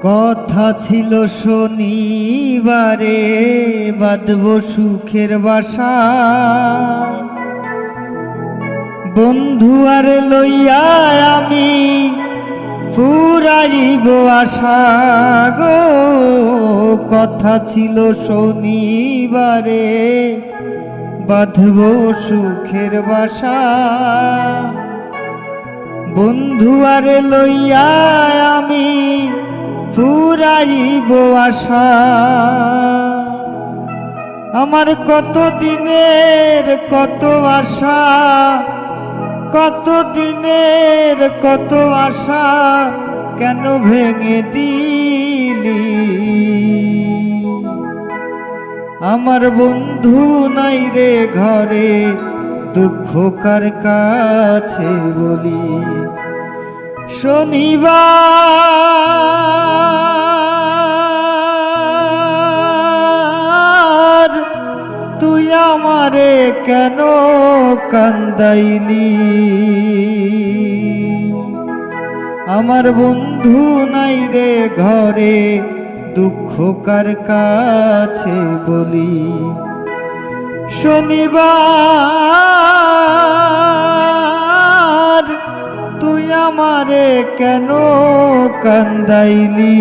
কথা ছিল শনিবারে বাঁধব সুখের বাসা, বন্ধু আর লইয়া আমি ফুরাইব আশা গো। কথা ছিল শনিবারে বাঁধব সুখের বাসা, বন্ধু আর লইয়া আমি ফুরাইব আশা। আমার কত দিনের কত আশা, কত দিনের কত আশা কেন ভেঙে দিলি। আমার বন্ধু নাই রে ঘরে, দুঃখ কার কাছে বলি। শনিবার তুই আমারে কেন কান্দাইলি। আমার বন্ধু নাই রে ঘরে, দুঃখ কার কাছে বলি। শনিবার তুই আমারে কেন কান্দাইলি।